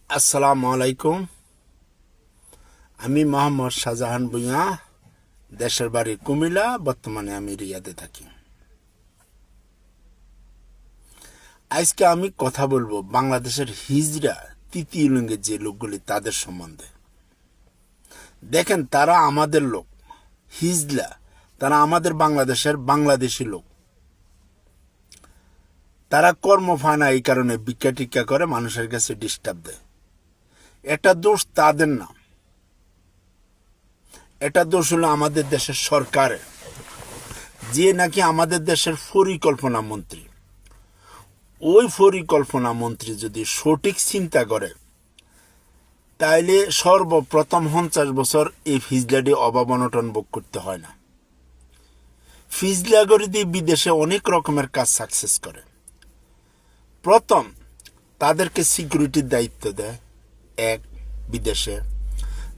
আসসালামু আলাইকুম। আমি মোহাম্মদ শাহজাহান ভূঁইয়া, দেশের বাড়ি কুমিল্লা, বর্তমানে আমি রিয়াদে থাকি। আজকে আমি কথা বলবো বাংলাদেশের হিজড়া তৃতীয় লিঙ্গের যে লোকগুলি তাদের সম্বন্ধে। দেখেন, তারা আমাদের লোক, হিজলা, তারা আমাদের বাংলাদেশের বাংলাদেশি লোক। তারা কর্ম পায় না, এই কারণে ভিক্ষা টিক্ষা করে মানুষের কাছে ডিস্টার্ব দেয়। এটা দোষ তাদের না, এটা দোষ হলো আমাদের দেশের সরকারের, যে নাকি আমাদের দেশের পরিকল্পনা মন্ত্রী। ওই পরিকল্পনা মন্ত্রী যদি সঠিক চিন্তা করে, তাইলে সর্বপ্রথম 50 বছর এই ফিজলাটি অভাব অনটন ভোগ করতে হয় না। ফিজলাগরি দিয়ে বিদেশে অনেক রকমের কাজ সাকসেস করে। প্রথম, তাদেরকে সিকিউরিটির দায়িত্ব দেয় এক বিদেশে।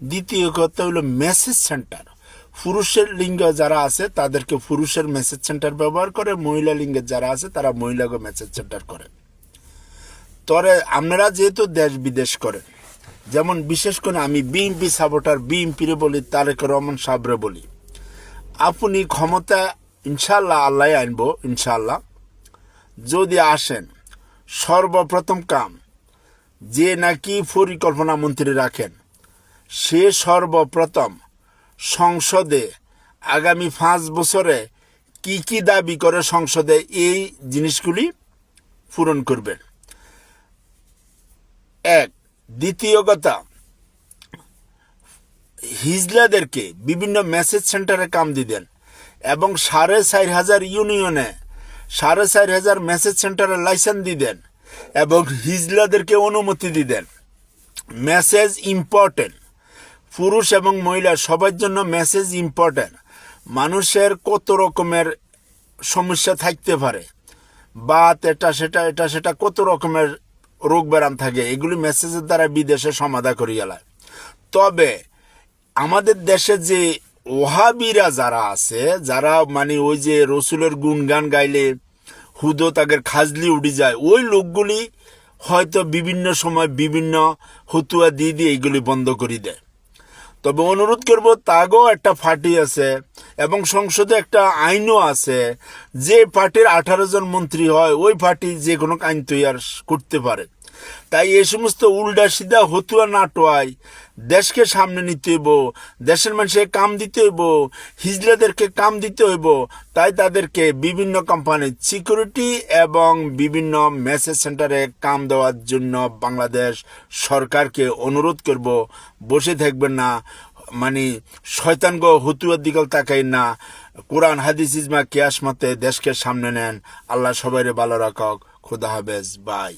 দ্বিতীয় কথা হলো মেসেজ সেন্টার। পুরুষের লিঙ্গ যারা আছে তাদেরকে পুরুষের মেসেজ সেন্টার ব্যবহার করে, মহিলা লিঙ্গের যারা আছে তারা মহিলাকে মেসেজ সেন্টার করে। তবে আপনারা যেহেতু দেশ বিদেশ করেন, যেমন বিশেষ করে আমি বিএনপি সাপোর্টার, বিএনপিরে বলি, তারেক রহমান সাহেবরে বলি, আপনি ক্ষমতা ইনশাল্লাহ আল্লাহ আনবো, ইনশাল্লাহ যদি আসেন, সর্বপ্রথম কাম যে নাকি পরিকল্পনা মন্ত্রী রাখেন, সে সর্বপ্রথম সংসদে আগামী 5 বছরে কি কি দাবি করে সংসদে এই জিনিসগুলি পূরণ করবেন। এক, দ্বিতীয় কথা, হিজলাদেরকে বিভিন্ন মেসেজ সেন্টারে কাম দিবেন এবং 4,500 ইউনিয়নে 4,500 মেসেজ সেন্টারে লাইসেন্স দিবেন এবং হিজলাদেরকে অনুমতি দিবেন। মেসেজ ইম্পর্টেন্ট, পুরুষ এবং মহিলা সবার জন্য মেসেজ ইম্পর্টেন্ট। মানুষের কত রকমের সমস্যা থাকতে পারে, বাত এটা সেটা কত রকমের রোগ ব্যারাম থাকে, এগুলি মেসেজের দ্বারা বিদেশে সমাধা করি গেলায়। তবে আমাদের দেশে যে ওহাবিরা যারা আছে, যারা মানে ওই যে রসুলের গুণগান গাইলে হুদো তাদের খাজলি উঠে যায়, ওই লোকগুলি হয়তো বিভিন্ন সময় বিভিন্ন হতুয়া দিয়ে এইগুলি বন্ধ করে দেয়। তবে অনুরোধ করব, তাগো একটা পার্টি আছে এবং সংসদে একটা আইনও আছে, যে পার্টির 18 জন মন্ত্রী হয় ওই পার্টি যে কোনো আইন তৈরি করতে পারে। তাই এই সমস্ত উল্টা সিধা হতুয়া না টোয়াই দেশকে সামনে নিতে হইব, দেশের মানুষের কাম দিতে হইব, হিজলাদেরকে কাম দিতে হইব। তাই তাদেরকে বিভিন্ন কোম্পানির সিকিউরিটি এবং বিভিন্ন মেসেজ সেন্টারে কাম দেওয়ার জন্য বাংলাদেশ সরকারকে অনুরোধ করব, বসে থাকবেন না, মানে শয়তানগ হতুয়ার দিকে তাকাই না। কোরআন হাদিস ইজমা কিয়াস মতে দেশকে সামনে নেন। আল্লাহ সবাইরে ভালো রাখক। খুদা হাফেজ, বাই।